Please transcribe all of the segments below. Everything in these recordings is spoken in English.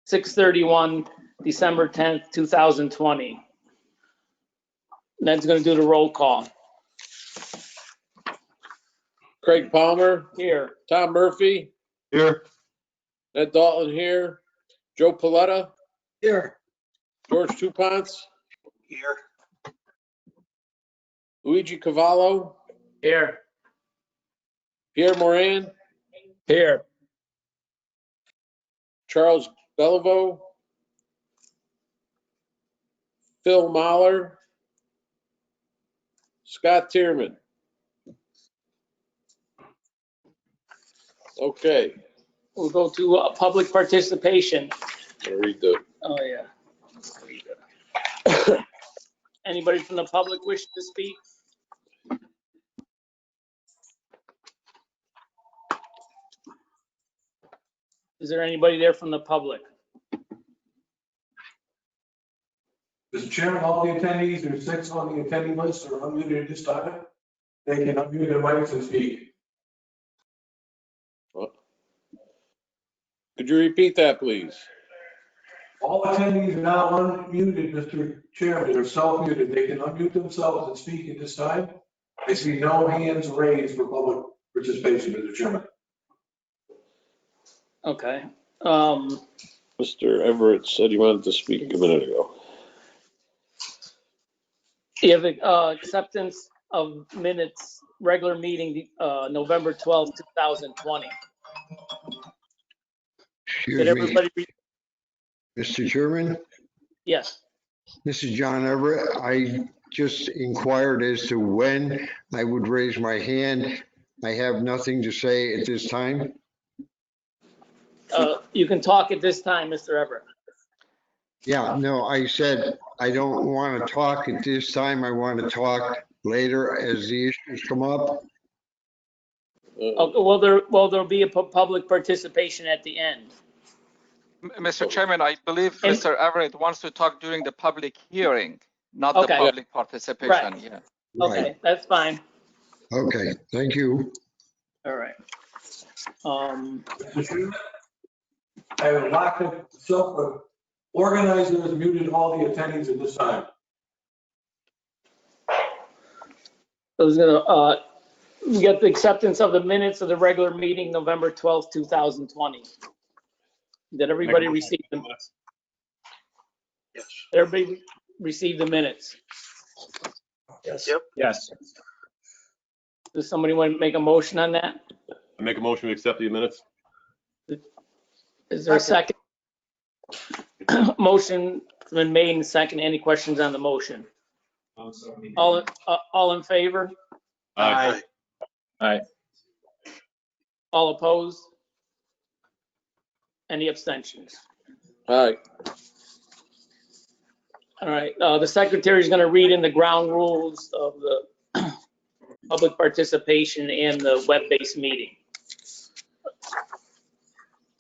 6/31, December 10th, 2020. Ned's going to do the roll call. Craig Palmer, Here. Tom Murphy, Here. Ned Dalton here, Joe Paletta, Here. George Tupance, Here. Luigi Cavallo, Here. Pierre Moran, Here. Charles Beliveau, Phil Mahler, Scott Tierman. Okay, We'll go to public participation. I'll read the, Oh, yeah. Anybody from the public wish to speak? Is there anybody there from the public? Mr. Chairman, all the attendees, there's 6 on the attendee list are unmuted at this time. They can unmute their mics and speak. could you repeat that, please? All attendees are now unmuted, Mr. Chairman. They're self-muted. They can unmute themselves and speak at this time. I see no hands raised for public participation, Mr. Chairman. Okay. Mr. Everett said he wanted to speak a minute ago. You have acceptance of minutes, regular meeting, November 12th, 2020. Excuse Did me, everybody, Mr. Chairman, yes. this is John Everett. I just inquired as to when I would raise my hand. I have nothing to say at this time. You can talk at this time, Mr. Everett. Yeah, no, I said I don't want to talk at this time. I want to talk later as the issues come up. Well, there'll be a public participation at the end. Mr. Chairman, I believe And- Mr. Everett wants to talk during the public hearing, not the Okay. public participation. Right. Yeah. Okay, Right. that's fine. Okay, thank you. All right. Mr. Chairman, I have locked it, organizer has muted all the attendees at this time. I was gonna, we got the acceptance of the minutes of the regular meeting, November 12th, 2020. Did everybody receive them? Yes. Everybody received the minutes? Yes. Yep. Yes, Does somebody want to make a motion on that? I make a motion to accept the minutes. Is there a second? Motion been made and second. Any questions on the motion? All in favor? Aye. Aye. All opposed? Any abstentions? All right, All right, the secretary is going to read in the ground rules of the public participation and the web-based meeting.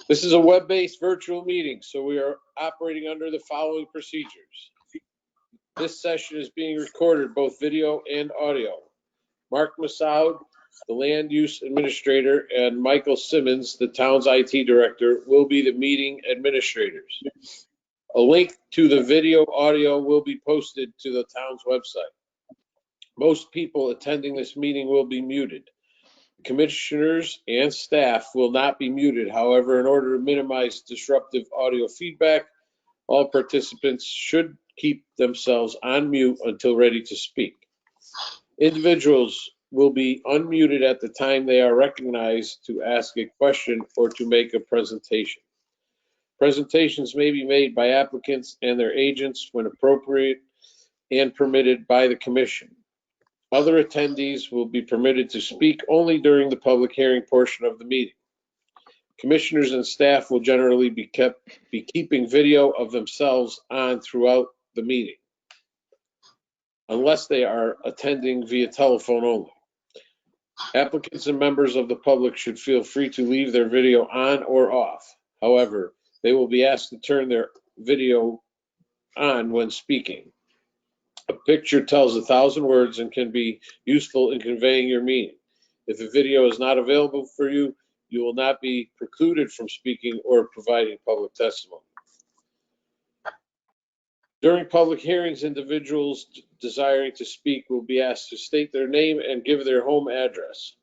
this is a web-based virtual meeting, so we are operating under the following procedures. This session is being recorded, both video and audio. Mark Massoud, the land use administrator, and Michael Simmons, the town's IT director, will be the meeting administrators. A link to the video audio will be posted to the town's website. Most people attending this meeting will be muted. Commissioners and staff will not be muted. However, in order to minimize disruptive audio feedback, all participants should keep themselves on mute until ready to speak. Individuals will be unmuted at the time they are recognized to ask a question or to make a presentation. Presentations may be made by applicants and their agents when appropriate and permitted by the commission. Other attendees will be permitted to speak only during the public hearing portion of the meeting. Commissioners and staff will generally be keeping video of themselves on throughout the meeting, unless they are attending via telephone only. Applicants and members of the public should feel free to leave their video on or off. However, they will be asked to turn their video on when speaking. A picture tells 1,000 words and can be useful in conveying your meaning. If a video is not available for you, you will not be precluded from speaking or providing public testimony. During public hearings, individuals desiring to speak will be asked to state their name and give their home address.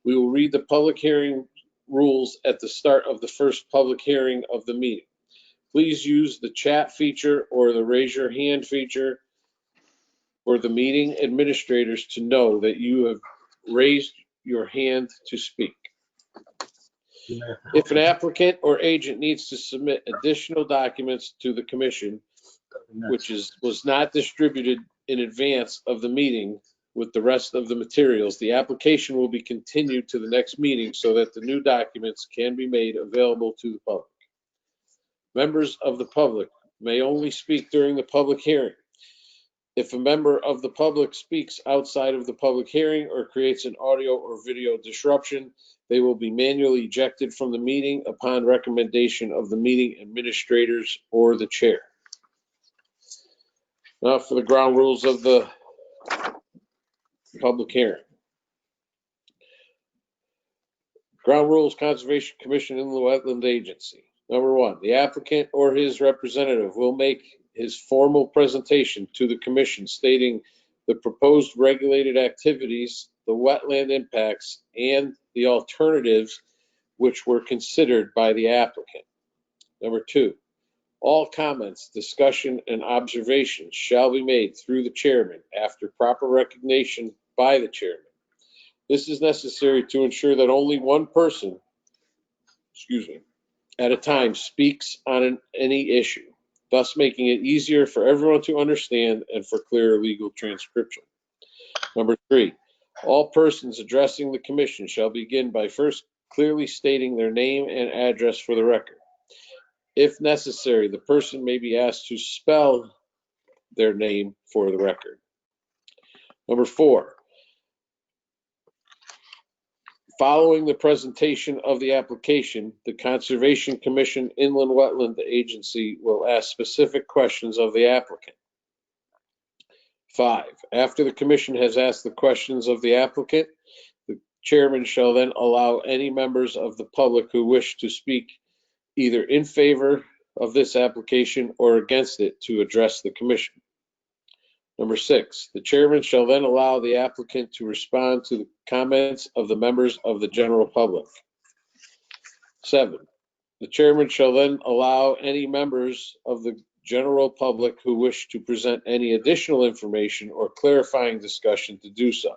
We will read the public hearing rules at the start of the first public hearing of the meeting. Please use the chat feature or the raise your hand feature for the meeting administrators to know that you have raised your hand to speak. If an applicant or agent needs to submit additional documents to the commission, which was not distributed in advance of the meeting with the rest of the materials, the application will be continued to the next meeting so that the new documents can be made available to the public. Members of the public may only speak during the public hearing. If a member of the public speaks outside of the public hearing or creates an audio or video disruption, they will be manually ejected from the meeting upon recommendation of the meeting administrators or the chair. Now for the ground rules of the public hearing. Ground Rules Conservation Commission Inland Wetland Agency. Number 1, the applicant or his representative will make his formal presentation to the commission stating the proposed regulated activities, the wetland impacts, and the alternatives which were considered by the applicant. Number 2, all comments, discussion, and observations shall be made through the chairman after proper recognition by the chairman. This is necessary to ensure that only one person, at a time speaks on any issue, thus making it easier for everyone to understand and for clear legal transcription. Number 3, all persons addressing the commission shall begin by first clearly stating their name and address for the record. If necessary, the person may be asked to spell their name for the record. Number 4, following the presentation of the application, the Conservation Commission Inland Wetland Agency will ask specific questions of the applicant. 5, after the commission has asked the questions of the applicant, the chairman shall then allow any members of the public who wish to speak either in favor of this application or against it to address the commission. Number 6, the chairman shall then allow the applicant to respond to the comments of the members of the general public. 7, the chairman shall then allow any members of the general public who wish to present any additional information or clarifying discussion to do so.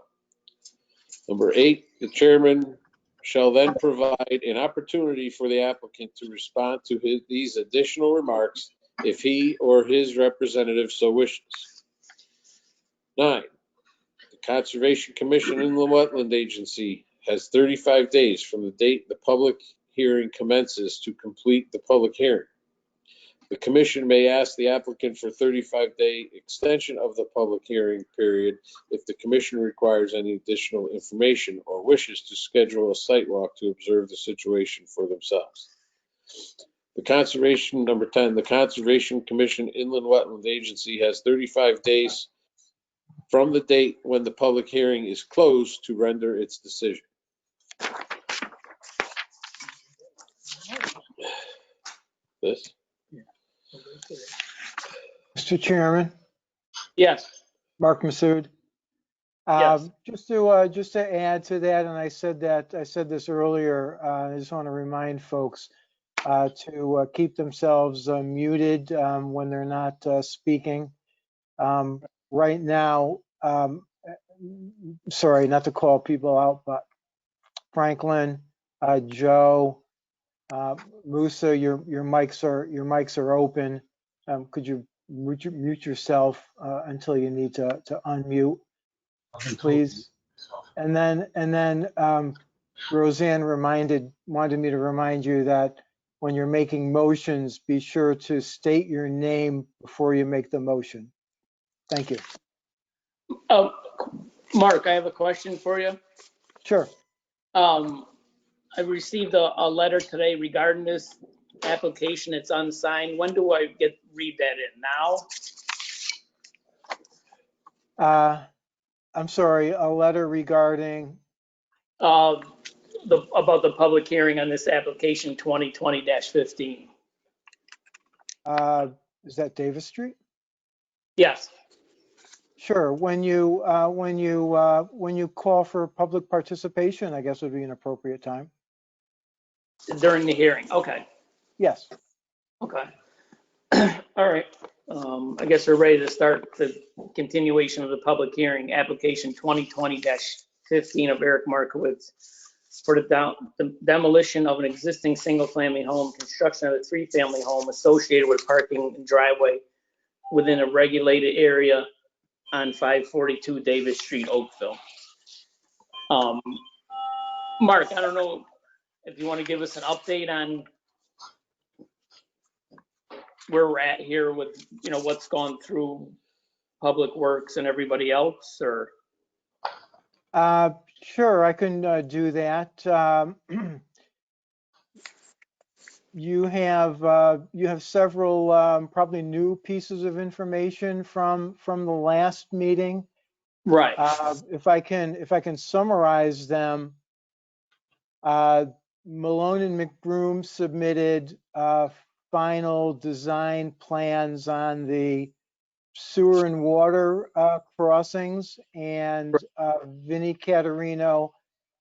Number 8, the chairman shall then provide an opportunity for the applicant to respond to these additional remarks if he or his representative so wishes. 9, the Conservation Commission Inland Wetland Agency has 35 days from the date the public hearing commences to complete the public hearing. The commission may ask the applicant for 35-day extension of the public hearing period if the commission requires any additional information or wishes to schedule a site walk to observe the situation for themselves. Number 10, the Conservation Commission Inland Wetland Agency has 35 days from the date when the public hearing is closed to render its decision. This? Mr. Chairman, Yes. Mark Masood. Yes. Just to add to that, and I said this earlier, I just want to remind folks to keep themselves muted when they're not speaking. Right now, sorry, not to call people out, but Franklin, Joe, Musa, your mics are open. Could you mute yourself until you need to unmute, please? And then Roseanne wanted me to remind you that when you're making motions, be sure to state your name before you make the motion. Thank you. Mark, I have a question for you. Sure. I received a letter today regarding this application. It's unsigned. When do I read that in? Now? I'm sorry, a letter regarding, About the public hearing on this application 2020-15. is that Davis Street? Yes, Sure. When you call for public participation, I guess would be an appropriate time. during the hearing. Okay, Yes. okay. All right. I guess we're ready to start the continuation of the public hearing, application 2020-15 of Eric Markowitz for the demolition of an existing single-family home, construction of a three-family home associated with parking and driveway within a regulated area on 542 Davis Street, Oakville. Mark, I don't know if you want to give us an update on where we're at here with, what's gone through Public Works and everybody else, or? Sure, I can do that. You have several probably new pieces of information from the last meeting. Right. If I can summarize them, Malone and McBroom submitted final design plans on the sewer and water crossings, and Vinnie Caterino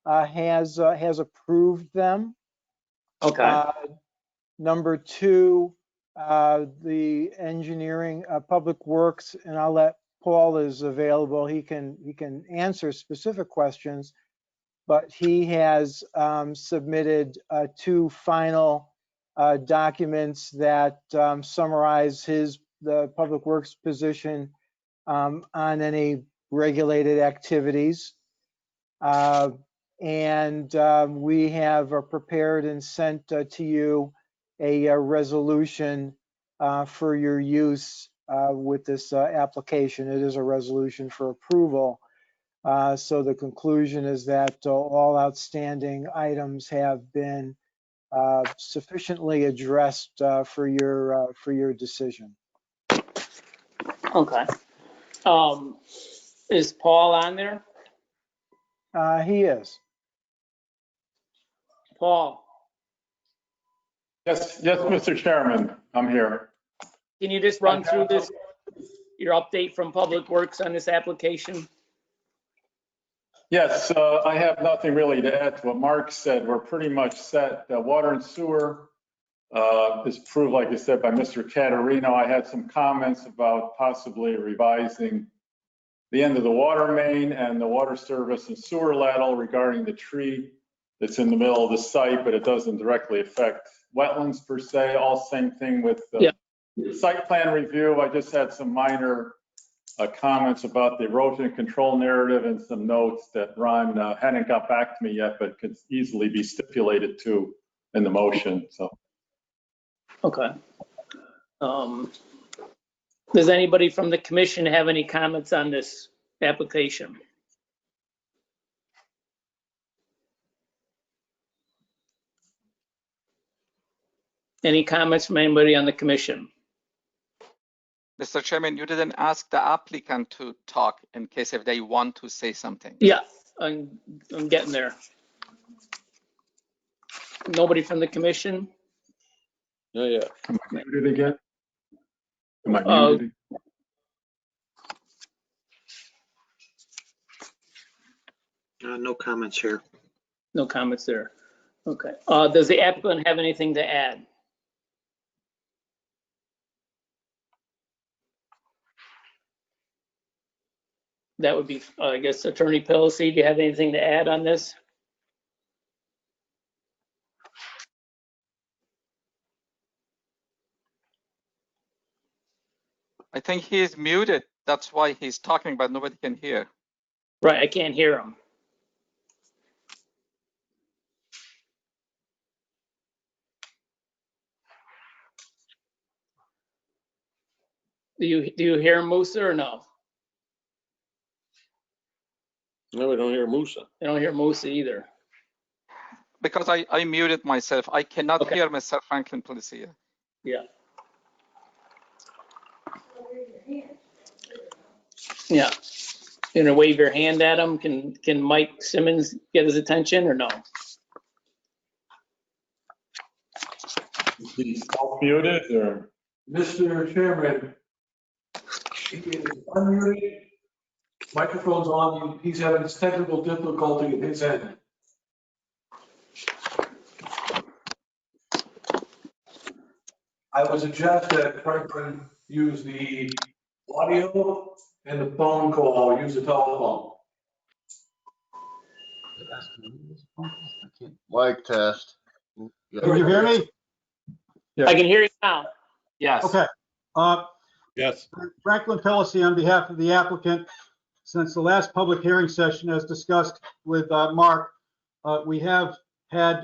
has approved them. Okay. Number two, the engineering, Public Works, and I'll let Paul is available. He can answer specific questions, but he has submitted two final documents that summarize the Public Works position on any regulated activities. And we have prepared and sent to you a resolution for your use with this application. It is a resolution for approval. So the conclusion is that all outstanding items have been sufficiently addressed for your decision. Okay. Is Paul on there? He is. Paul, Yes, Mr. Chairman, I'm here. can you just run through your update from Public Works on this application? Yes, I have nothing really to add to what Mark said. We're pretty much set. Water and sewer is approved, like you said, by Mr. Caterino. I had some comments about possibly revising the end of the water main and the water service and sewer lateral regarding the tree that's in the middle of the site, but it doesn't directly affect wetlands per se. All same thing with the site plan review. I just had some minor comments about the erosion control narrative and some notes that Ron hadn't got back to me yet, but could easily be stipulated to in the motion. So. Okay. Does anybody from the commission have any comments on this application? Any comments from anybody on the commission? Mr. Chairman, you didn't ask the applicant to talk in case if they want to say something. Yeah, I'm getting there. Nobody from the commission? Oh, yeah. Am I muted again? Am I muted? No comments here. No comments there. Okay. Does the applicant have anything to add? That would be, I guess, Attorney Pelosi, do you have anything to add on this? I think he is muted. That's why he's talking, but nobody can hear. Right, I can't hear him. Do you hear Musa or no? No, we don't hear Musa. I don't hear Musa either. Because I muted myself. I cannot Okay. hear Mr. Franklin, please hear. Yeah. Yeah. You know, wave your hand at him. Can Mike Simmons get his attention or no? He's self-muted or? Mr. Chairman, He is unmuted. Microphone's on. He's having technical difficulty at his end. I would suggest that Franklin use the audio and the phone call, use the telephone. Mic test. Can you hear me? I can hear you now. Yes. Okay. Yes. Franklin Pelosi on behalf of the applicant. Since the last public hearing session, as discussed with Mark, we have had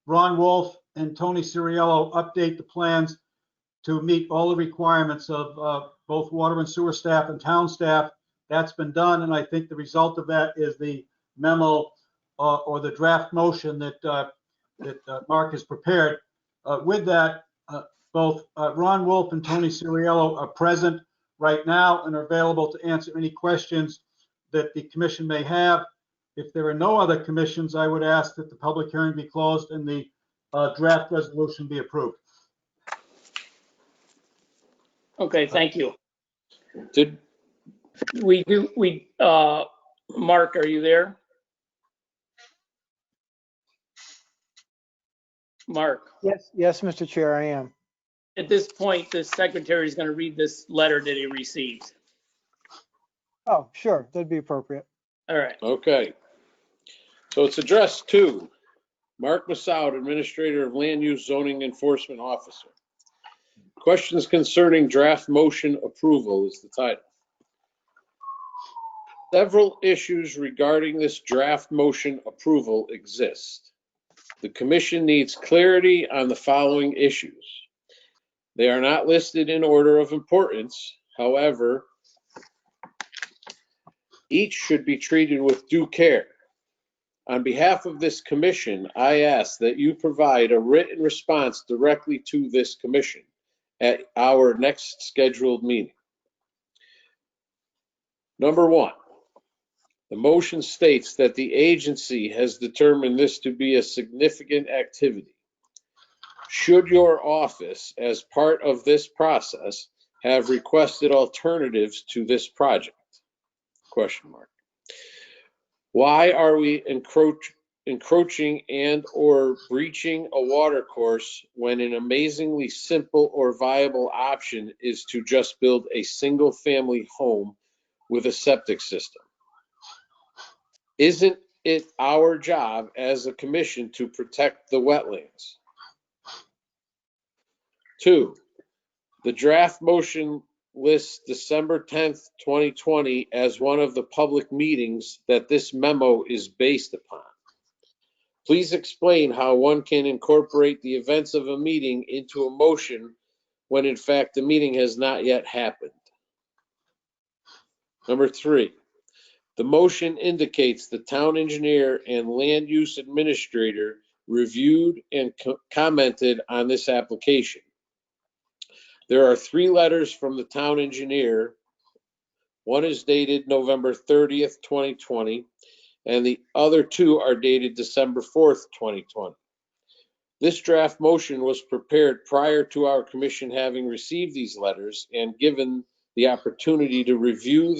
Ron Wolf and Tony Ciriello update the plans to meet all the requirements of both water and sewer staff and town staff. That's been done, and I think the result of that is the memo or the draft motion that Mark has prepared. With that, both Ron Wolf and Tony Ciriello are present right now and are available to answer any questions that the commission may have. If there are no other commissions, I would ask that the public hearing be closed and the draft resolution be approved. Okay, thank you. Did, Mark, are you there? Mark, Yes, Mr. Chair, I am. at this point, the secretary is going to read this letter that he received. Oh, sure, that'd be appropriate. All right. okay. So it's addressed to Mark Massoud, Administrator of Land Use Zoning Enforcement Officer. Questions concerning draft motion approval is the title. Several issues regarding this draft motion approval exist. The commission needs clarity on the following issues. They are not listed in order of importance. However, each should be treated with due care. On behalf of this commission, I ask that you provide a written response directly to this commission at our next scheduled meeting. Number one, the motion states that the agency has determined this to be a significant activity. Should your office, as part of this process, have requested alternatives to this project? Question mark. Why are we encroaching and or breaching a water course when an amazingly simple or viable option is to just build a single family home with a septic system? Isn't it our job as a commission to protect the wetlands? 2, the draft motion lists December 10th, 2020 as one of the public meetings that this memo is based upon. Please explain how one can incorporate the events of a meeting into a motion when in fact the meeting has not yet happened. Number 3, the motion indicates the town engineer and land use administrator reviewed and commented on this application. There are 3 letters from the town engineer. One is dated November 30th, 2020, and the other 2 are dated December 4th, 2020. This draft motion was prepared prior to our commission having received these letters and given the opportunity to review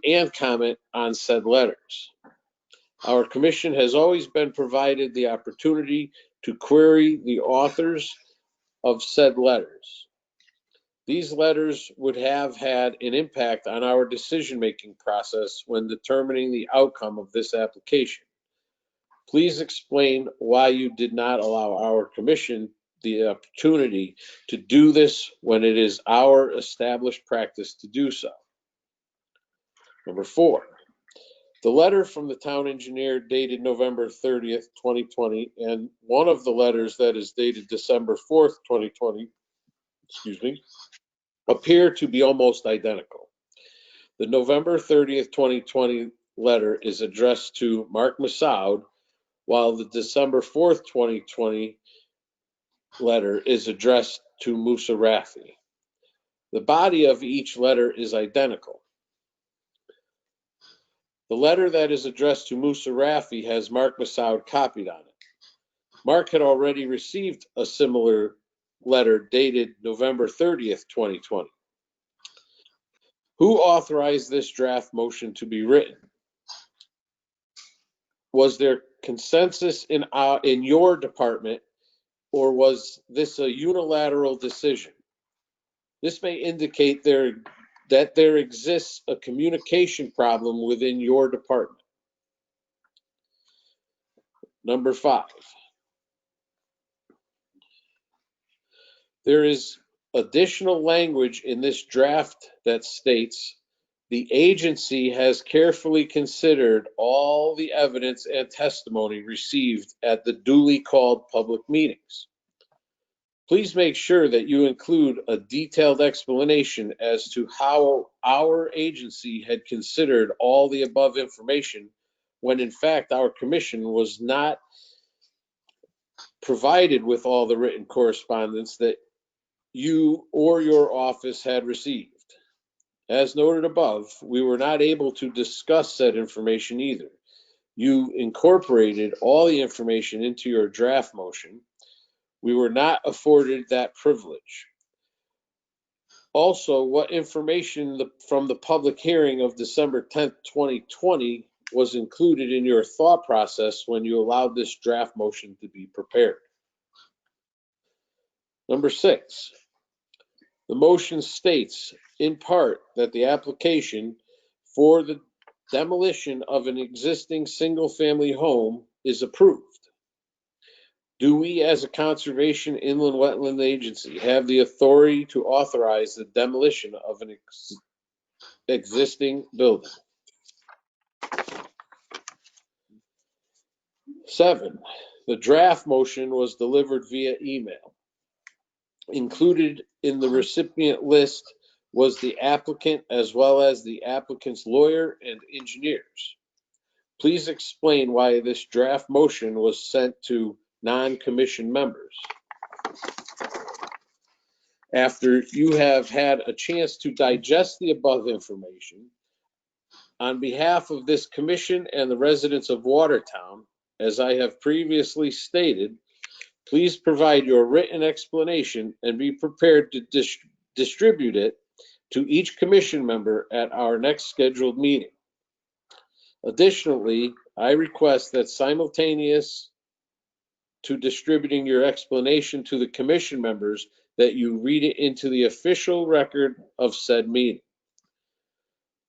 and comment on said letters. Our commission has always been provided the opportunity to query the authors of said letters. These letters would have had an impact on our decision-making process when determining the outcome of this application. Please explain why you did not allow our commission the opportunity to do this when it is our established practice to do so. Number 4, the letter from the town engineer dated November 30th, 2020, and one of the letters that is dated December 4th, 2020, appear to be almost identical. The November 30th, 2020 letter is addressed to Mark Massoud, while the December 4th, 2020 letter is addressed to Musa Rafi. The body of each letter is identical. The letter that is addressed to Musa Rafi has Mark Massoud copied on it. Mark had already received a similar letter dated November 30th, 2020. Who authorized this draft motion to be written? Was there consensus in your department, or was this a unilateral decision? This may indicate that there exists a communication problem within your department. Number 5. There is additional language in this draft that states the agency has carefully considered all the evidence and testimony received at the duly called public meetings. Please make sure that you include a detailed explanation as to how our agency had considered all the above information when in fact our commission was not provided with all the written correspondence that you or your office had received. As noted above, we were not able to discuss said information either. You incorporated all the information into your draft motion. We were not afforded that privilege. Also, what information from the public hearing of December 10th, 2020 was included in your thought process when you allowed this draft motion to be prepared? Number 6, the motion states in part that the application for the demolition of an existing single-family home is approved. Do we, as a conservation inland wetland agency, have the authority to authorize the demolition of an existing building? 7, the draft motion was delivered via email. Included in the recipient list was the applicant as well as the applicant's lawyer and engineers. Please explain why this draft motion was sent to non-commissioned members. After you have had a chance to digest the above information, on behalf of this commission and the residents of Watertown, as I have previously stated, please provide your written explanation and be prepared to distribute it to each commission member at our next scheduled meeting. Additionally, I request that simultaneous to distributing your explanation to the commission members that you read it into the official record of said meeting.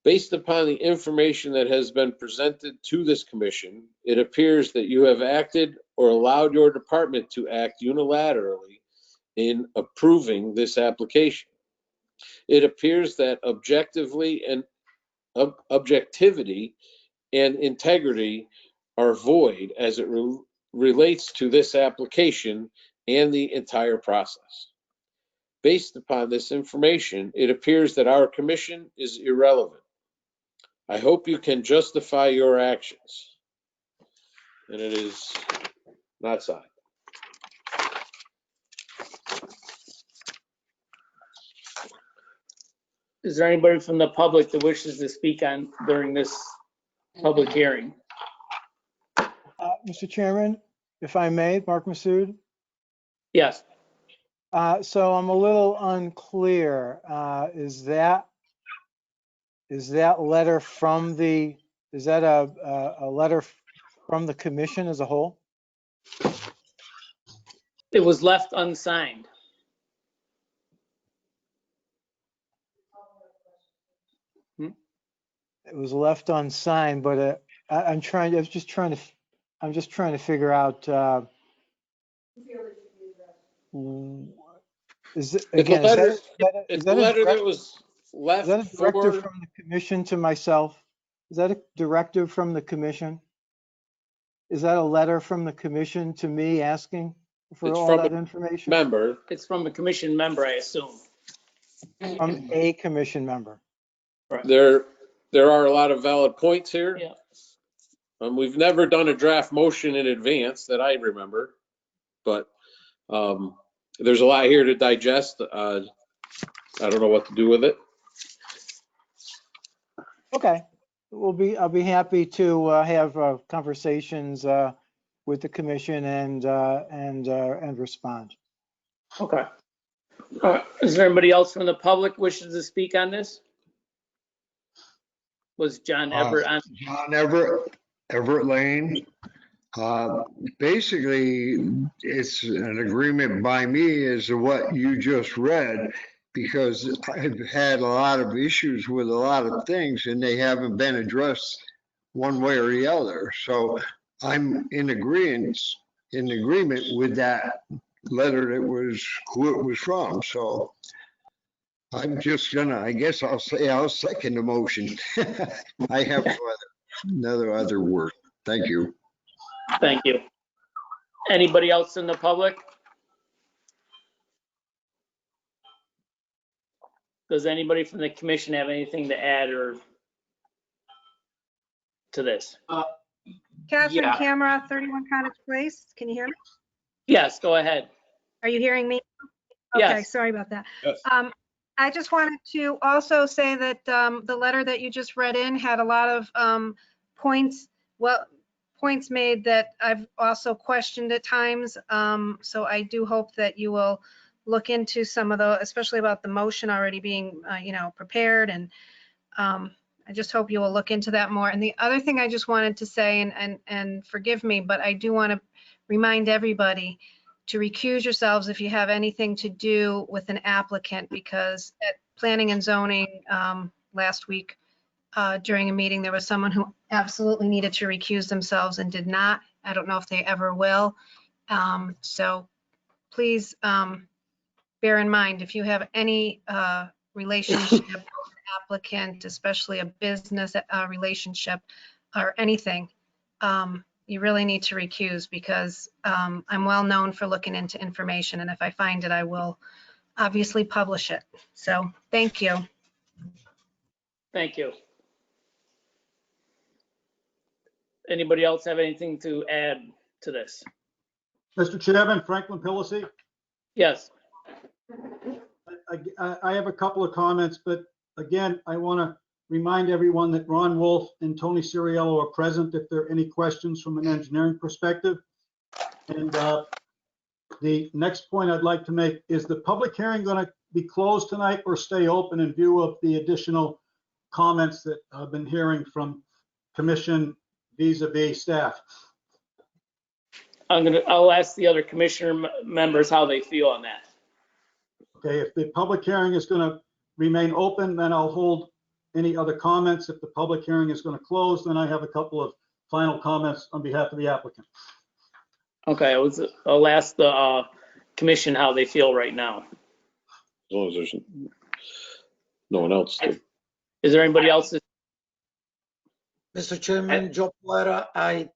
Based upon the information that has been presented to this commission, it appears that you have acted or allowed your department to act unilaterally in approving this application. It appears that objectivity and integrity are void as it relates to this application and the entire process. Based upon this information, it appears that our commission is irrelevant. I hope you can justify your actions. And it is not signed. Is there anybody from the public that wishes to speak on during this public hearing? Mr. Chairman, if I may, Mark Massoud. Yes. So I'm a little unclear. Is that letter from the, is that a letter from the commission as a whole? It was left unsigned. It was left unsigned, but I'm just trying to figure out, is it, again, It's a letter that was left is that a directive for, from the commission to myself? Is that a directive from the commission? Is that a letter from the commission to me asking for It's all from that a information? member. It's from a commission member, I assume. From a commission member. There are a lot of valid points here. Yeah. We've never done a draft motion in advance that I remember, but there's a lot here to digest. I don't know what to do with it. Okay, I'll be happy to have conversations with the commission and respond. Okay. Is there anybody else from the public wishes to speak on this? Was John Everett on? John Everett Lane. Basically, it's an agreement by me as to what you just read, because I've had a lot of issues with a lot of things and they haven't been addressed one way or the other. So I'm in agreement with that letter that was who it was from. So I'm just gonna, I guess I'll say I'll second the motion. I have no other word. Thank you. Thank you. Anybody else in the public? Does anybody from the commission have anything to add or to this? Catherine Yeah. Camera, 31 Cottage Place. Can you hear me? Yes, go ahead. Are you hearing me? Okay, Yes. sorry about that. Yes. I just wanted to also say that the letter that you just read in had a lot of points made that I've also questioned at times. So I do hope that you will look into some of the, especially about the motion already being, prepared. And I just hope you will look into that more. And the other thing I just wanted to say, and forgive me, but I do want to remind everybody to recuse yourselves if you have anything to do with an applicant, because at planning and zoning last week during a meeting, there was someone who absolutely needed to recuse themselves and did not. I don't know if they ever will. So please bear in mind, if you have any relationship with an applicant, especially a business relationship or anything, you really need to recuse, because I'm well known for looking into information, and if I find it, I will obviously publish it. So thank you. Thank you. Anybody else have anything to add to this? Mr. Chairman, Franklin Pillacy. Yes. I have a couple of comments, but again, I want to remind everyone that Ron Wolf and Tony Ciriello are present if there are any questions from an engineering perspective. And the next point I'd like to make is the public hearing going to be closed tonight or stay open in view of the additional comments that I've been hearing from commission vis-a-vis staff? I'll ask the other commissioner members how they feel on that. Okay, if the public hearing is going to remain open, then I'll hold any other comments. If the public hearing is going to close, then I have a couple of final comments on behalf of the applicant. Okay, I'll ask the commission how they feel right now. As long as there's no one else. Is there anybody else? Mr. Chairman, Joe Paletta, I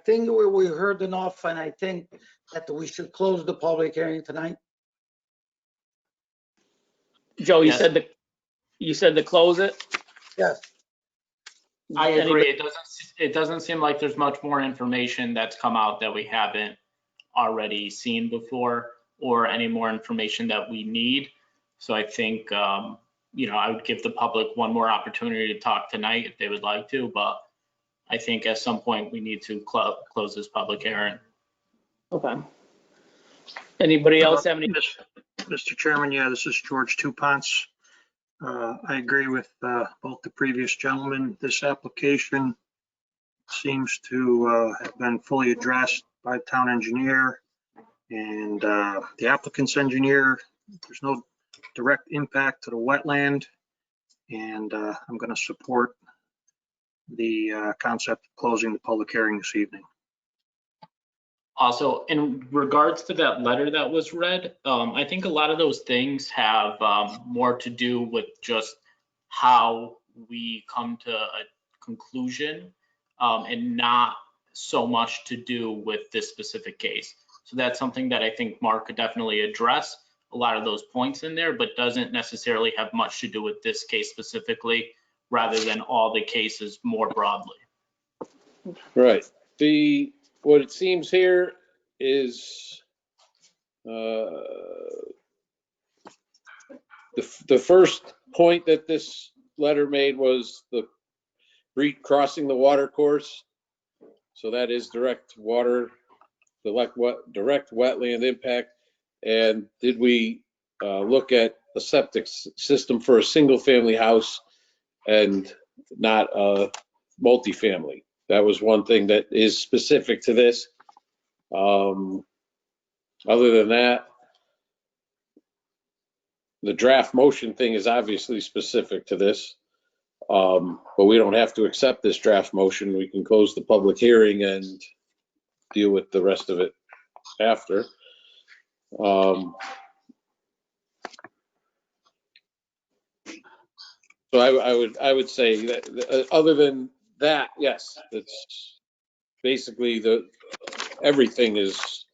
think we heard enough, and I think that we should close the public hearing tonight. Joe, you Yes. said to close it? Yes. I agree. Anybody- It doesn't seem like there's much more information that's come out that we haven't already seen before, or any more information that we need. So I think, I would give the public one more opportunity to talk tonight if they would like to, but I think at some point we need to close this public hearing. Okay. Anybody else have any? Mr. Chairman, yeah, this is George Tupance. I agree with both the previous gentlemen. This application seems to have been fully addressed by the town engineer and the applicant's engineer. There's no direct impact to the wetland, and I'm going to support the concept of closing the public hearing this evening. Also, in regards to that letter that was read, I think a lot of those things have more to do with just how we come to a conclusion, and not so much to do with this specific case. So that's something that I think Mark could definitely address, a lot of those points in there, but doesn't necessarily have much to do with this case specifically, rather than all the cases more broadly. Right. What it seems here is the first point that this letter made was the crossing the water course. So that is direct wetland impact. And did we look at a septic system for a single family house? And not multifamily. That was one thing that is specific to this. Other than that, the draft motion thing is obviously specific to this. But we don't have to accept this draft motion. We can close the public hearing and deal with the rest of it after. So I would say that other than that, yes, it's basically everything is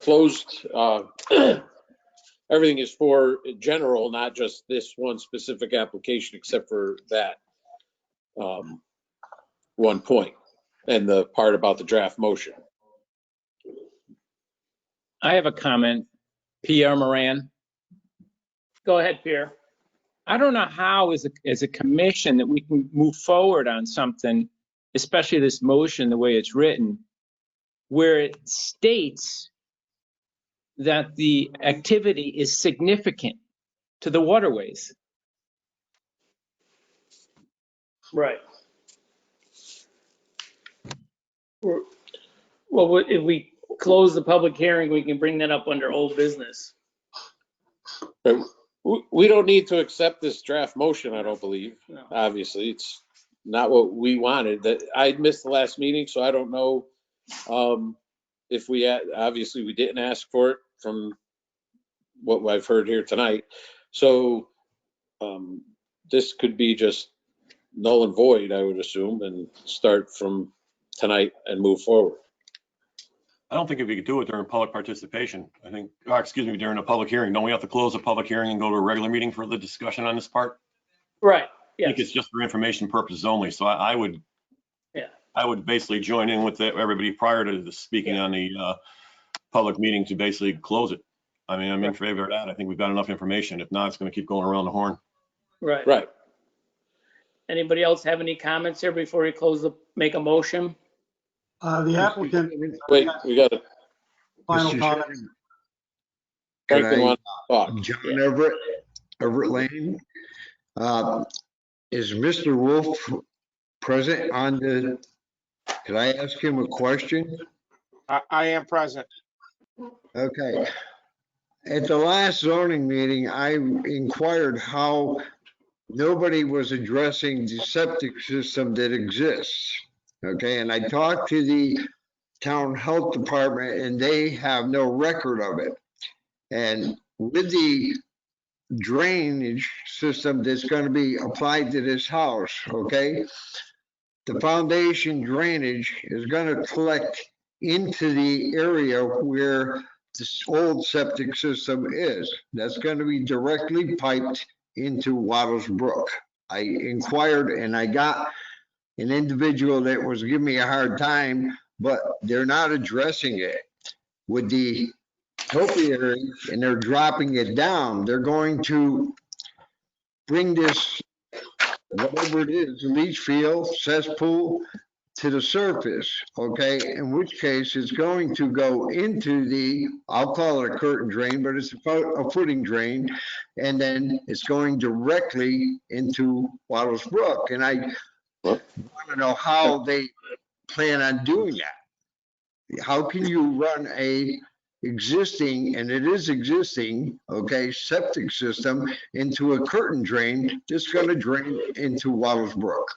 closed. Everything is for general, not just this one specific application, except for that one point and the part about the draft motion. I have a comment. Pierre Moran. Go ahead, Pierre. I don't know how as a commission that we can move forward on something, especially this motion, the way it's written, where it states that the activity is significant to the waterways. Right. Well, if we close the public hearing, we can bring that up under old business. We don't need to accept this draft motion, I don't believe. No. Obviously, it's not what we wanted. That I missed the last meeting, so I don't know if we obviously we didn't ask for it from what I've heard here tonight. So this could be just null and void, I would assume, and start from tonight and move forward. I don't think if we could do it during public participation, I think, excuse me, during a public hearing, don't we have to close the public hearing and go to a regular meeting for the discussion on this part? Right. I Yes. think it's just for information purposes only. So I would, Yeah. I would basically join in with everybody prior to the speaking on the public meeting to basically close it. I mean, I'm in favor of that. I think we've got enough information. If not, it's going to keep going around the horn. Right. Right. Anybody else have any comments here before we make a motion? The applicant. Wait, we got to. Final Mr. comment. Chairman, Franklin Could I- wants to talk. John Everett Lane. Is Mr. Wolf present on could I ask him a question? I am present. Okay. At the last zoning meeting, I inquired how nobody was addressing the septic system that exists. Okay, and I talked to the town health department and they have no record of it. And with the drainage system that's going to be applied to this house, okay, the foundation drainage is going to collect into the area where this old septic system is. That's going to be directly piped into Waddles Brook. I inquired and I got an individual that was giving me a hard time, but they're not addressing it with the topiary, and they're dropping it down. They're going to bring this, whatever it is, leach field, cesspool, to the surface, okay? In which case it's going to go into the, I'll call it a curtain drain, but it's a footing drain, and then it's going directly into Waddles Brook. And I want to know how they plan on doing that. How can you run a existing, and it is existing, okay, septic system into a curtain drain that's going to drain into Waddles Brook?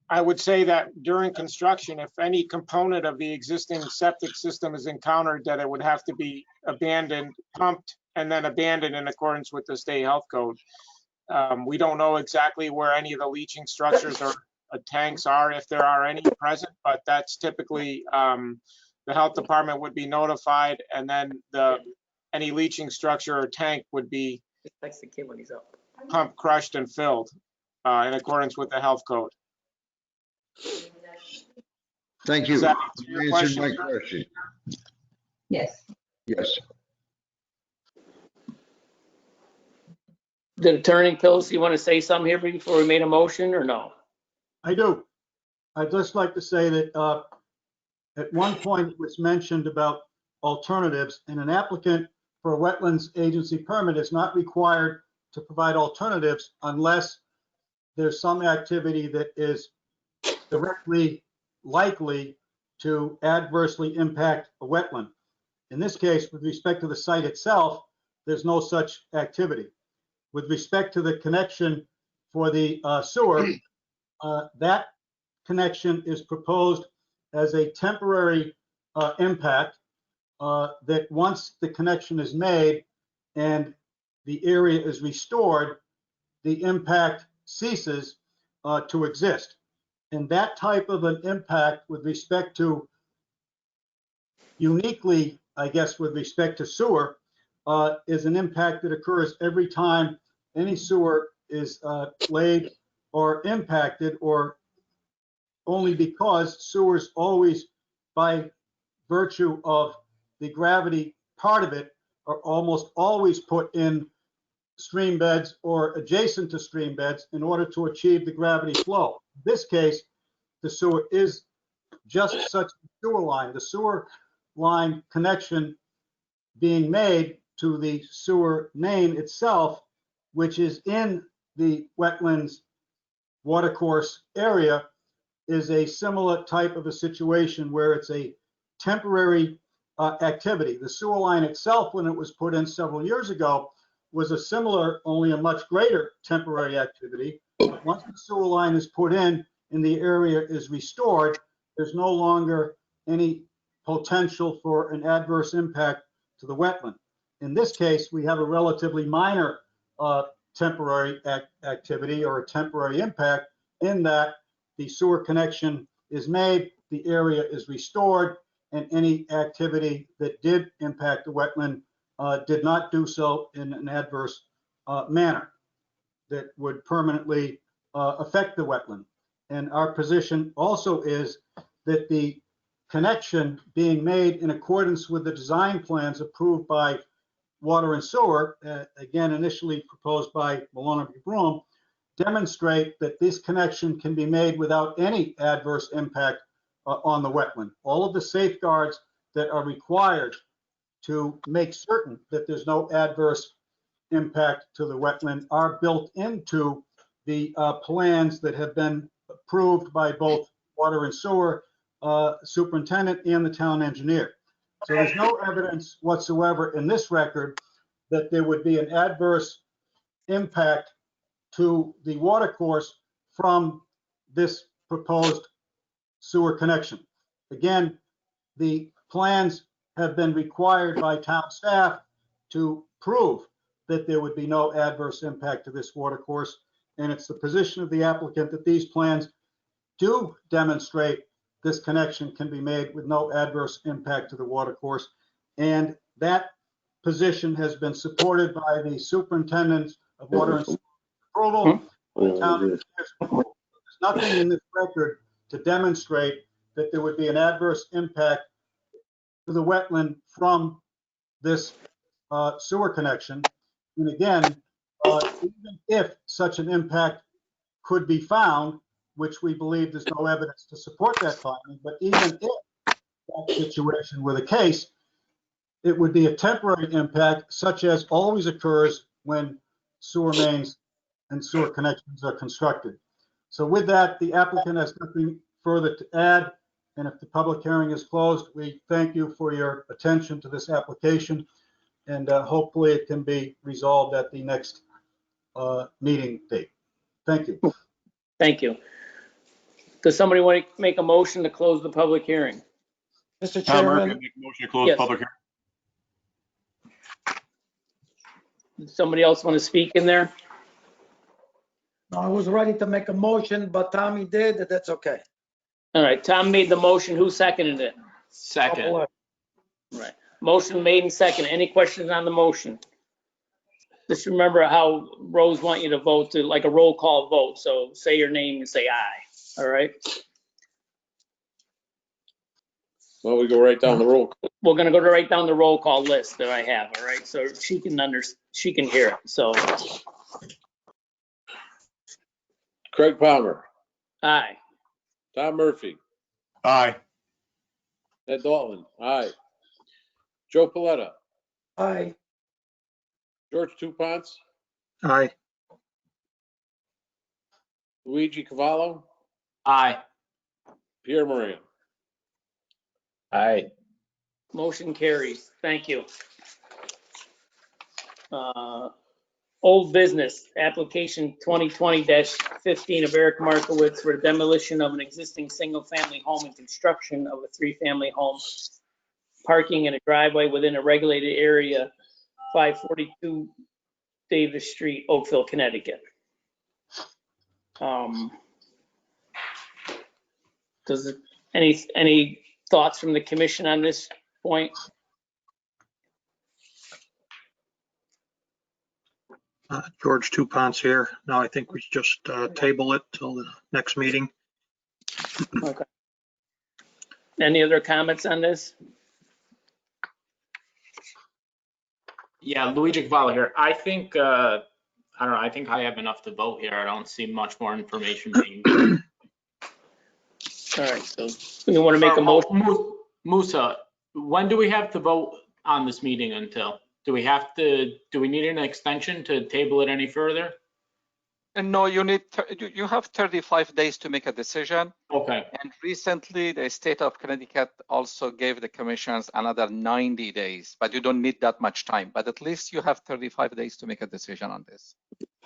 I would say that during construction, if any component of the existing septic system is encountered, that it would have to be abandoned, pumped, and then abandoned in accordance with the state health code. We don't know exactly where any of the leaching structures or tanks are, if there are any present, but that's typically, the health department would be notified, and then any leaching structure or tank would be That's the kid when he's up. pumped, crushed, and filled in accordance with the health code. Thank you. Does that You answer your answered my question? question. Yes. Yes. Did Attorney Pelosi want to say something here before we made a motion or no? I do. I'd just like to say that at one point it was mentioned about alternatives, and an applicant for a wetlands agency permit is not required to provide alternatives unless there's some activity that is directly likely to adversely impact a wetland. In this case, with respect to the site itself, there's no such activity. With respect to the connection for the sewer, that connection is proposed as a temporary impact that once the connection is made and the area is restored, the impact ceases to exist. And that type of an impact with respect to, uniquely, I guess, with respect to sewer, is an impact that occurs every time any sewer is laid or impacted, or only because sewers always, by virtue of the gravity part of it, are almost always put in stream beds or adjacent to stream beds in order to achieve the gravity flow. In this case, the sewer is just such a sewer line. The sewer line connection being made to the sewer main itself, which is in the wetlands watercourse area, is a similar type of a situation where it's a temporary activity. The sewer line itself, when it was put in several years ago, was a similar, only a much greater temporary activity. But once the sewer line is put in and the area is restored, there's no longer any potential for an adverse impact to the wetland. In this case, we have a relatively minor temporary activity or a temporary impact in that the sewer connection is made, the area is restored, and any activity that did impact the wetland did not do so in an adverse manner that would permanently affect the wetland. And our position also is that the connection being made in accordance with the design plans approved by Water and Sewer, again, initially proposed by Malone and Broom, demonstrate that this connection can be made without any adverse impact on the wetland. All of the safeguards that are required to make certain that there's no adverse impact to the wetland are built into the plans that have been approved by both Water and Sewer superintendent and the town engineer. So there's no evidence whatsoever in this record that there would be an adverse impact to the watercourse from this proposed sewer connection. Again, the plans have been required by town staff to prove that there would be no adverse impact to this watercourse. And it's the position of the applicant that these plans do demonstrate this connection can be made with no adverse impact to the watercourse. And that position has been supported by the superintendent of water and sewer approval. There's nothing in this record to demonstrate that there would be an adverse impact to the wetland from this sewer connection. And again, even if such an impact could be found, which we believe there's no evidence to support that finding, but even if that situation were the case, it would be a temporary impact, such as always occurs when sewer mains and sewer connections are constructed. So with that, the applicant has nothing further to add. And if the public hearing is closed, we thank you for your attention to this application. And hopefully it can be resolved at the next meeting date. Thank you. Thank you. Does somebody want to make a motion to close the public hearing? Mr. Tom Murphy, Chairman, make a motion to close Yes. public hearing. Does somebody else want to speak in there? I was ready to make a motion, but Tommy did, that's okay. All right, Tom made the motion. Who seconded it? Second. Right. Motion made and second. Any questions on the motion? Just remember how Rose want you to vote to like a roll call vote. So say your name and say aye. All right. Well, we go right down the roll. We're gonna go right down the roll call list that I have. All right. So she can hear it. So Craig Palmer, aye. Tom Murphy, Aye. Ed Dalton, aye. Joe Paletta, Aye. George Tupance, Aye. Luigi Cavallo, Aye. Pierre Moran. Aye. Motion carries. Thank you. Old business, application 2020-15 of Eric Markowitz for demolition of an existing single-family home and construction of a three-family home, parking in a driveway within a regulated area, 542 Davis Street, Oakville, Connecticut. Any thoughts from the commission on this point? George Tupance here. No, I think we should just table it till the next meeting. Okay. Any other comments on this? Yeah, Luigi Cavallo here. I think, I don't know, I think I have enough to vote here. I don't see much more information being given. All right, so you want to make a motion? Musa, when do we have to vote on this meeting until? Do we need an extension to table it any further? And no, you have 35 days to make a decision. Okay. And recently, the state of Connecticut also gave the commissions another 90 days, but you don't need that much time. But at least you have 35 days to make a decision on this.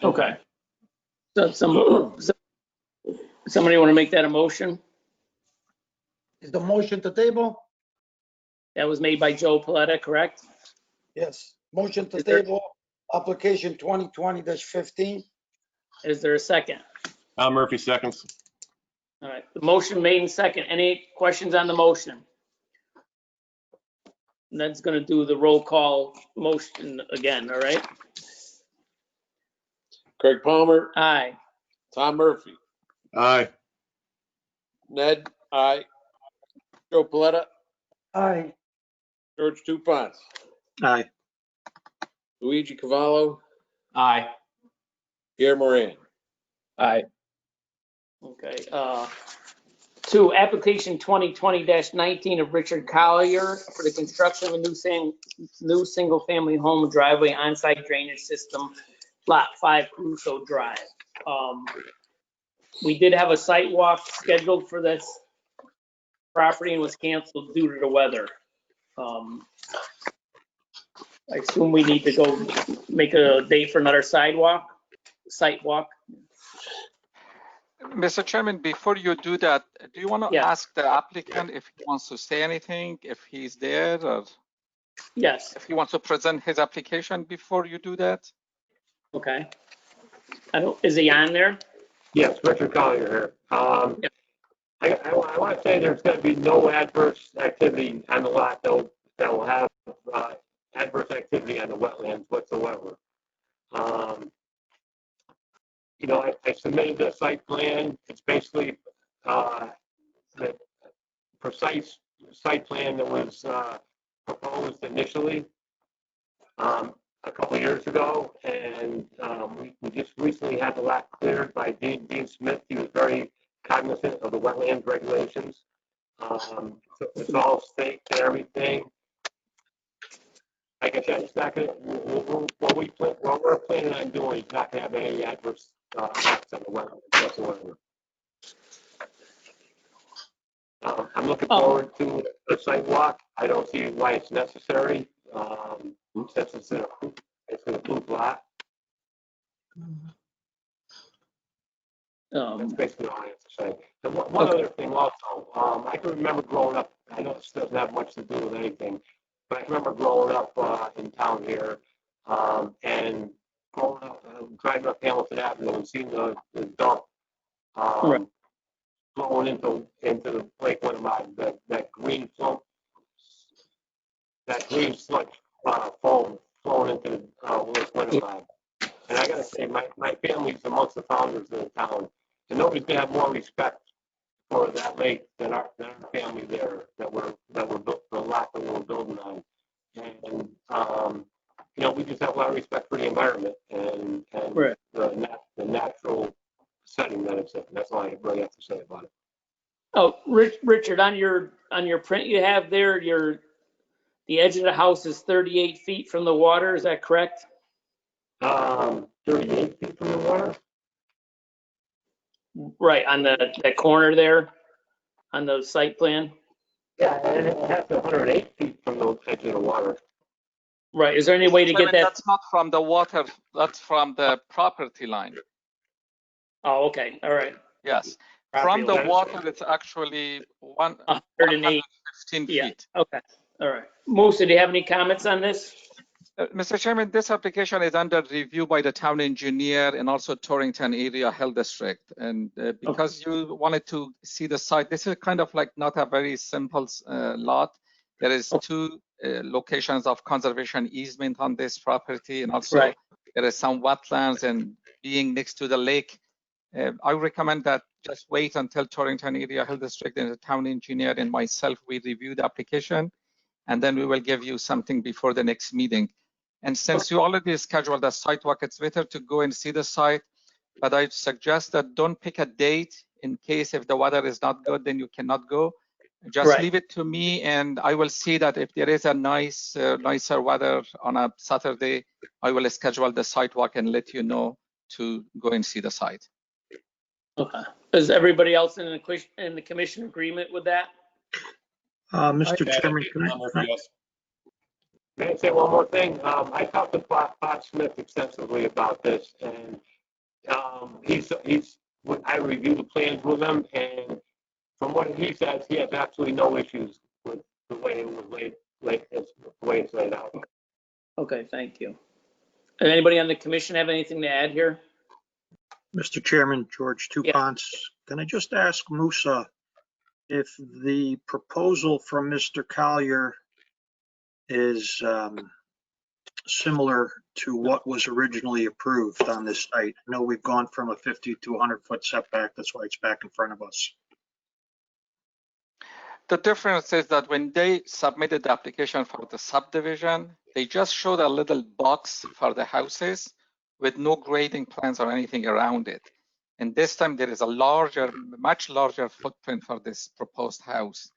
Okay. So somebody want to make that a motion? Is the motion to table? That was made by Joe Paletta, correct? Yes. Motion to table, application 2020-15. Is there a second? Al Murphy seconds. All right, the motion made in second. Any questions on the motion? And that's going to do the roll call motion again, all right? Craig Palmer, Aye. Tom Murphy, Aye. Ned, aye. Joe Paletta, Aye. George Tupance, Aye. Luigi Cavallo, Aye. Pierre Moran. Aye. Okay. Two, application 2020-19 of Richard Collier for the construction of a new single-family home driveway on-site drainage system, lot 5 Crusoe Drive. We did have a site walk scheduled for this property and was canceled due to the weather. I assume we need to go make a date for another site walk. Mr. Chairman, before you do that, do you want to Yeah. ask the applicant if he wants to say anything, if he's there, or Yes. if he wants to present his application before you do that? Okay. Is he on there? Yes, Richard Collier here. Yeah. I want to say there's going to be no adverse activity on the lot that will have adverse activity on the wetlands whatsoever. I submitted the site plan. It's basically the precise site plan that was proposed initially a couple of years ago, and we just recently had the lot cleared by Dean Smith. He was very cognizant of the wetlands regulations. So it's all staked and everything. Like I said, it's not going to, what we're planning on doing is not going to have any adverse effects on the wetlands whatsoever. I'm looking forward to the site walk. I don't see why it's necessary, since it's an approved lot. That's basically all I have to say. And one other thing also, I can remember growing up, I know this doesn't have much to do with anything, but I can remember growing up in town here, and growing up, driving up Hamilton Avenue and seeing the dump flowing into the Lake Winnemog, that green slump, that green sludge foam flowing into Lake Winnemog. And I gotta say, my family's amongst the founders of the town, and nobody's gonna have more respect for that lake than our family there that we're built the lot that we're building on. And we just have a lot of respect for the environment and the natural setting that it's in. That's all I really have to say about it. Oh, Richard, on your print you have there, the edge of the house is 38 feet from the water. Is that correct? 38 feet from the water. Right, on that corner there, on the site plan? Yeah, and it has 108 feet from the edge of the water. Right, is there any way to get that? That's not from the water, that's from the property line. Oh, okay, all right. Yes. Property From the line. water, it's actually 108. 115 Yeah, feet. okay, all right. Musa, do you have any comments on this? Mr. Chairman, this application is under review by the town engineer and also Torrington Area Health District. And because you wanted to see the site, this is kind of like not a very simple lot. There is two locations of conservation easement on this property, and also there is some wetlands, and being next to the lake, I recommend that just wait until Torrington Area Health District and the town engineer and myself, we review the application, and then we will give you something before the next meeting. And since you already scheduled a site walk, it's better to go and see the site. But I suggest that don't pick a date in case if the weather is not good, then you cannot go. Just leave it to me, and I will see that if there is a nicer weather on a Saturday, I will schedule the site walk and let you know to go and see the site. Okay. Is everybody else in the commission agreement with that? Mr. Chairman, Yes. May I say one more thing? I talked to Bob Smith extensively about this, and I reviewed the plans with him, and from what he says, he has absolutely no issues with the way it was the way it's laid out. Okay, thank you. And anybody on the commission have anything to add here? Mr. Chairman, George Tupance, can I just ask Musa if the proposal from Mr. Collier is similar to what was originally approved on this site? I know we've gone from a 50 to 100-foot setback. That's why it's back in front of us. The difference is that when they submitted the application for the subdivision, they just showed a little box for the houses with no grading plans or anything around it. And this time there is a much larger footprint for this proposed house.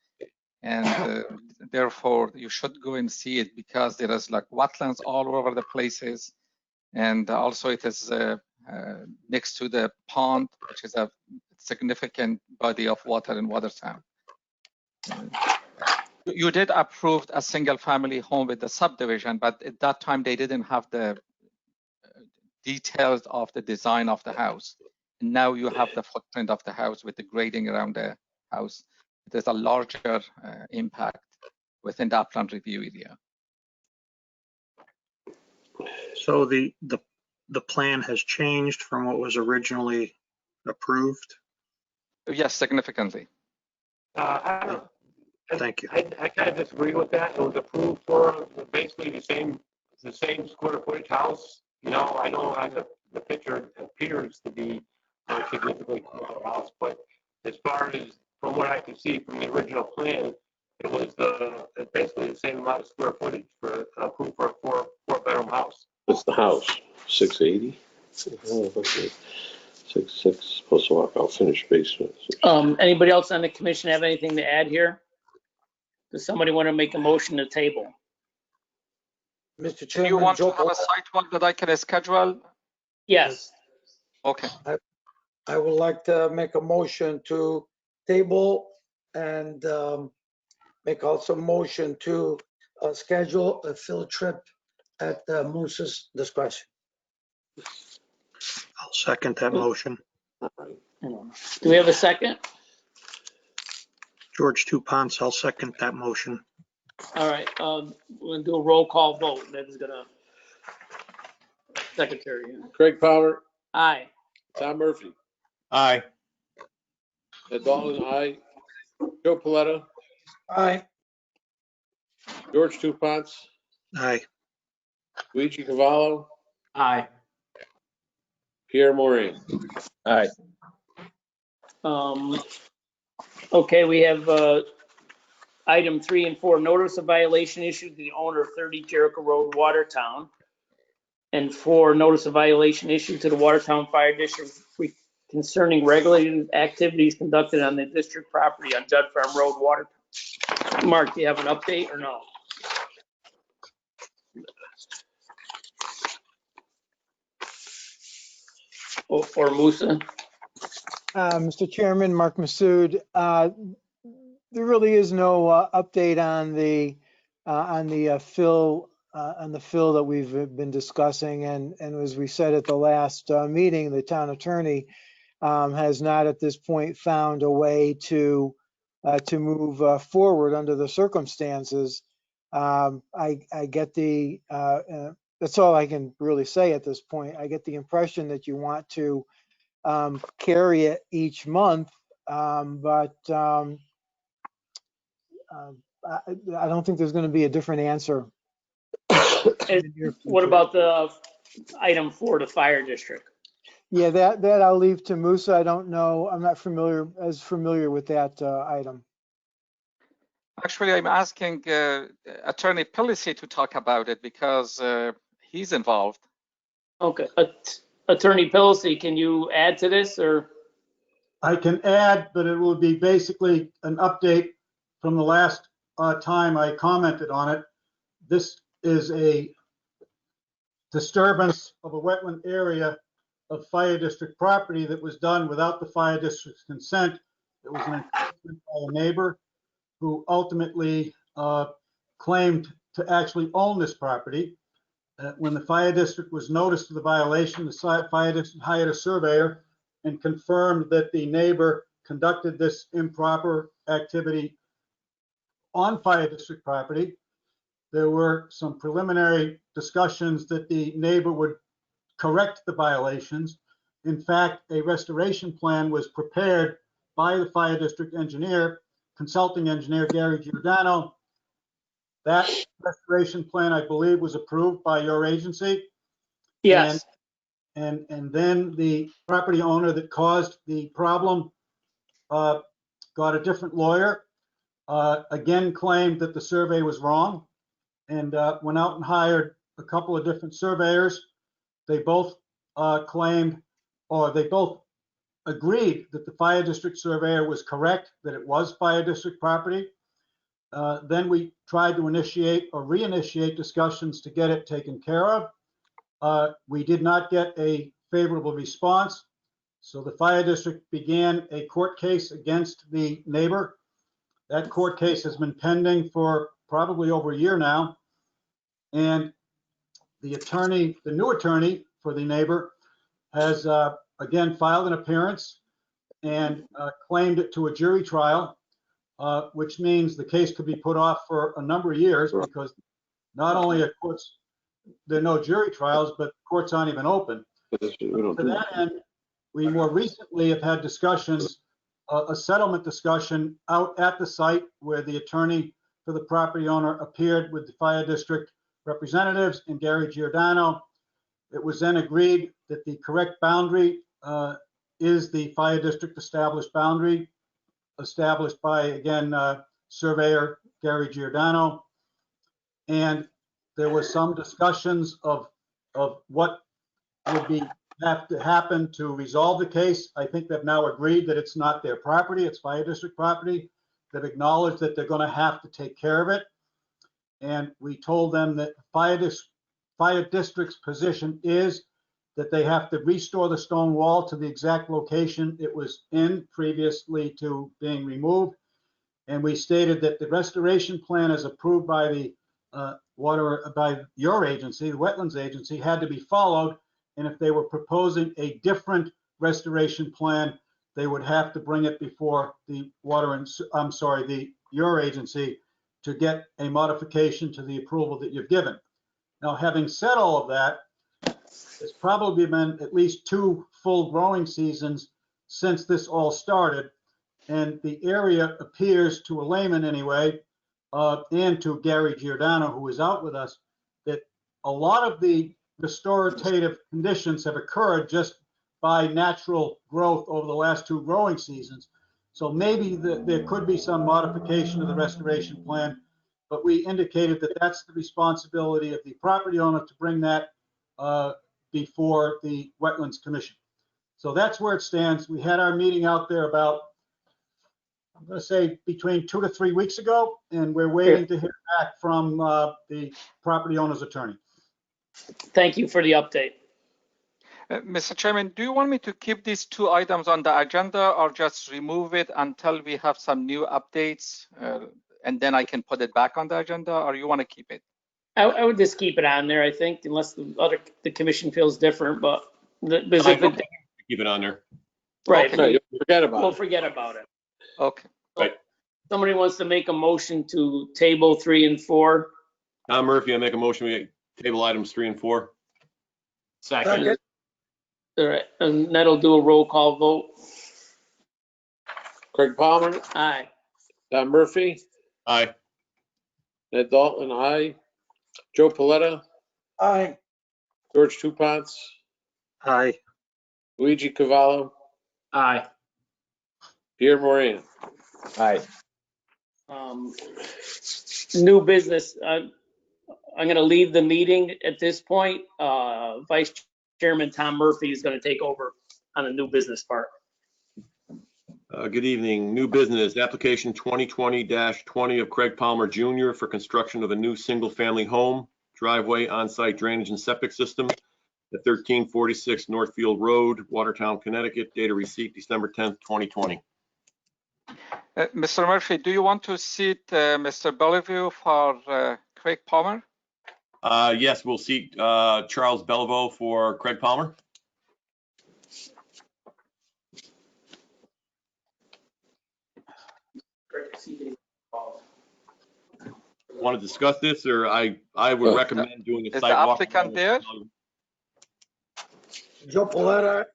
And therefore you should go and see it, because there is like wetlands all over the places. And also it is next to the pond, which is a significant body of water in Watertown. You did approve a single family home with the subdivision, but at that time they didn't have the details of the design of the house. And now you have the footprint of the house with the grading around the house. There's a larger impact within the upland review area. So the plan has changed from what was originally approved? Yes, significantly. I don't. Thank you. I kind of disagree with that. It was approved for basically the same square footage house. You know, I know on the picture it appears to be a significantly smaller house, but as far as from what I can see from the original plan, it was basically the same amount of square footage for approved for a four-bedroom house. What's the house? 680? 6 plus a walkout finished basement. Anybody else on the commission have anything to add here? Does somebody want to make a motion to table? Mr. Do Chairman, you want Joe to have a site walk that I can schedule? Yes. Okay. I would like to make a motion to table and make also motion to schedule a field trip at Moose's discretion. I'll second that motion. Do we have a second? George Tupance, I'll second that motion. All right, we're gonna do a roll call vote. That is gonna, secretary. Craig Power, Aye. Tom Murphy, Aye. Ed Dalton, aye. Joe Paletta, Aye. George Tupance, Aye. Luigi Cavallo, Aye. Pierre Moraine. Aye. Okay, we have item 3 and 4, notice of violation issued to the owner of 30 Jericho Road, Watertown. And 4, notice of violation issued to the Watertown Fire District concerning regulated activities conducted on the district property on Judd Farm Road, Watertown. Mark, do you have an update or no? or Musa? Mr. Chairman, Mark Masood, there really is no update on the fill that we've been discussing. And as we said at the last meeting, the town attorney has not at this point found a way to move forward under the circumstances. I get that's all I can really say at this point. I get the impression that you want to carry it each month, but I don't think there's going to be a different answer. What about the item 4, the fire district? Yeah, that I'll leave to Musa. I don't know. I'm not as familiar with that item. Actually, I'm asking Attorney Pelosi to talk about it because he's involved. Okay. Attorney Pelosi, can you add to this, or? I can add, but it will be basically an update from the last time I commented on it. This is a disturbance of a wetland area of fire district property that was done without the fire district's consent. It was an enforcement by a neighbor who ultimately claimed to actually own this property. When the fire district was noticed of the violation, the fire district hired a surveyor and confirmed that the neighbor conducted this improper activity on fire district property. There were some preliminary discussions that the neighbor would correct the violations. In fact, a restoration plan was prepared by the fire district engineer, consulting engineer Gary Giordano. That restoration plan, I believe, was approved by your agency. Yes. And then the property owner that caused the problem got a different lawyer, again claimed that the survey was wrong, and went out and hired a couple of different surveyors. They both claimed, or they both agreed that the fire district surveyor was correct, that it was fire district property. Then we tried to initiate or reinitiate discussions to get it taken care of. We did not get a favorable response. So the fire district began a court case against the neighbor. That court case has been pending for probably over a year now. And the attorney, the new attorney for the neighbor, has again filed an appearance and claimed it to a jury trial, which means the case could be put off for a number of years because not only are courts, there are no jury trials, but courts aren't even open. To that end, we more recently have had discussions, a settlement discussion out at the site where the attorney for the property owner appeared with the fire district representatives and Gary Giordano. It was then agreed that the correct boundary is the fire district established boundary, established by, again, surveyor Gary Giordano. And there was some discussions of what would have to happen to resolve the case. I think they've now agreed that it's not their property, it's fire district property. They've acknowledged that they're going to have to take care of it. And we told them that fire district's position is that they have to restore the stone wall to the exact location it was in previously to being removed. And we stated that the restoration plan as approved by the by your agency, the wetlands agency, had to be followed. And if they were proposing a different restoration plan, they would have to bring it before the your agency to get a modification to the approval that you've given. Now, having said all of that, it's probably been at least 2 full growing seasons since this all started. And the area appears, to a layman anyway, and to Gary Giordano, who is out with us, that a lot of the restorative conditions have occurred just by natural growth over the last 2 growing seasons. So maybe there could be some modification of the restoration plan, but we indicated that that's the responsibility of the property owner to bring that before the Wetlands Commission. So that's where it stands. We had our meeting out there about, I'm going to say, between 2 to 3 weeks ago, and we're waiting to hear back from the property owner's attorney. Thank you for the update. Mr. Chairman, do you want me to keep these two items on the agenda or just remove it until we have some new updates? And then I can put it back on the agenda, or you want to keep it? I would just keep it on there, I think, unless the commission feels different, but because if it, Keep it on there. right, No, you'll forget about we'll it. forget about it. Okay. Right. Somebody wants to make a motion to table 3 and 4. Tom Murphy, I make a motion, we table items 3 and 4. Second. All right, and that'll do a roll call vote. Craig Palmer, Aye. Tom Murphy, Aye. Ned Dalton, aye. Joe Paletta, Aye. George Tupance, Aye. Luigi Cavallo, Aye. Pierre Moran. Aye. New business, I'm going to leave the meeting at this point. Vice Chairman Tom Murphy is going to take over on the new business part. Good evening. New business, application 2020-20 of Craig Palmer Jr. for construction of a new single-family home, driveway, on-site drainage and septic system at 1346 Northfield Road, Watertown, Connecticut. Data receipt December 10th, 2020. Mr. Murphy, do you want to seat Mr. Bellevue for Craig Palmer? Yes, we'll seat Charles Bellevue for Craig Palmer. Want to discuss this, or I would recommend doing a Is the site walk. applicant there? Joe Paletta,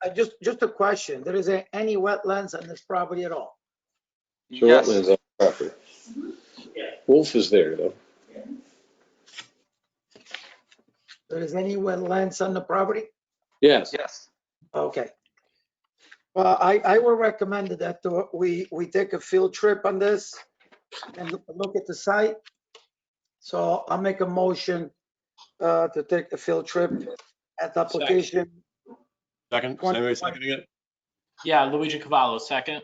just a question. There isn't any wetlands on this property at all? So Yes. wetlands on property. Wolf is there though. There is any wetlands on the property? Yes. Yes. Okay. Well, I will recommend that we take a field trip on this and look at the site. So I'll make a motion to take a field trip at the application. Second, anybody seconding it? Yeah, Luigi Cavallo, second.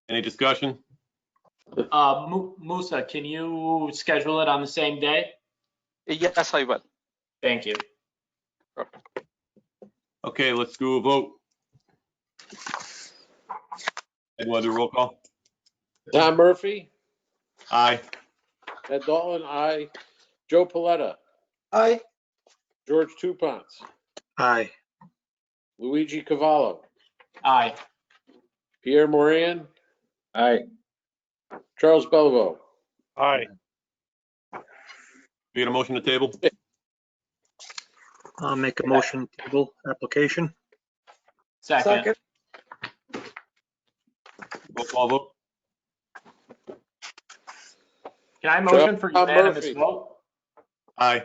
Any discussion? Musa, can you schedule it on the same day? Yes, I will. Thank you. Okay, let's do a vote. Ed, want to do a roll call? Tom Murphy, Aye. Ned Dalton, aye. Joe Paletta, Aye. George Tupance, Aye. Luigi Cavallo, Aye. Pierre Moran, Aye. Charles Bellevue. Aye. We get a motion to table? I'll make a motion to table application. Second. Roll call vote? Can I motion for Tom unanimous Murphy. vote? Aye.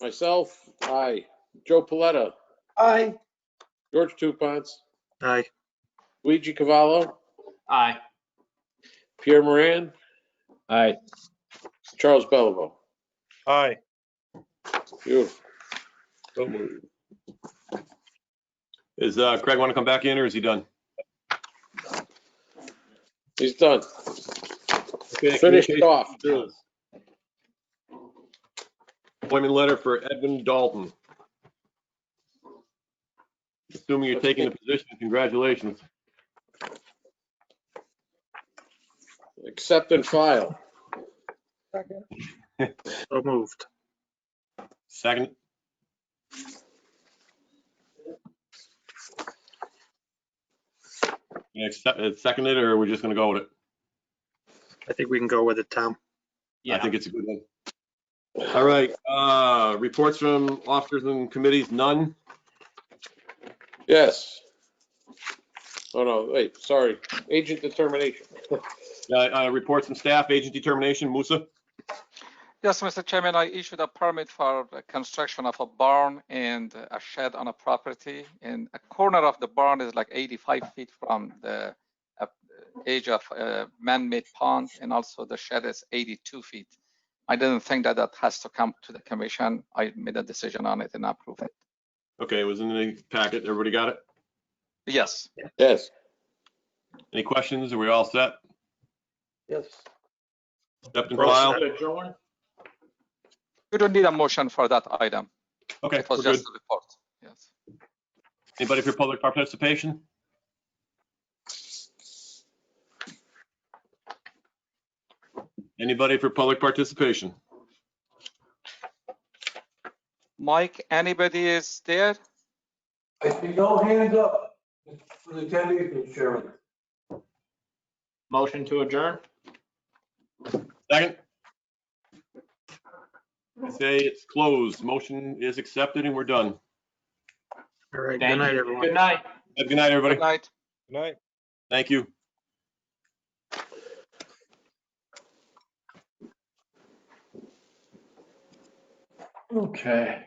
Myself, aye. Joe Paletta, Aye. George Tupance, Aye. Luigi Cavallo, Aye. Pierre Moran, Aye. Charles Bellevue. Aye. Beautiful. So moved. Is Craig want to come back in, or is he done? He's done. Okay, Finished communication off. bills. Appointment letter for Edwin Dalton. Assuming you're taking the position, congratulations. Accept and file. Second. So moved. Second. You accept it, seconded, or we're just gonna go with it? I think we can go with it, Tom. I think it's a good one. All right, reports from officers and committees, none. Yes. Oh, no, wait, sorry. Agent determination. Reports from staff, agent determination, Musa. Yes, Mr. Chairman, I issued a permit for the construction of a barn and a shed on a property. And a corner of the barn is like 85 feet from the edge of a man-made pond, and also the shed is 82 feet. I didn't think that has to come to the commission. I made a decision on it and approved it. Okay, it was in the packet. Everybody got it? Yes. Yes. Any questions? Are we all set? Yes. Accept and We're all file? set. Adjourn? You don't need a motion for that item. Okay, It was we're good. just a report. Yes. Anybody for public participation? Anybody for public participation? Mike, anybody is there? I see no hands up for the attendees, Mr. Chairman. Motion to adjourn? Second? I say it's closed. Motion is accepted and we're done. All right, good Thank night, you. everyone. Good night. Have a good night, everybody. Good night. Good night. Thank you. Okay.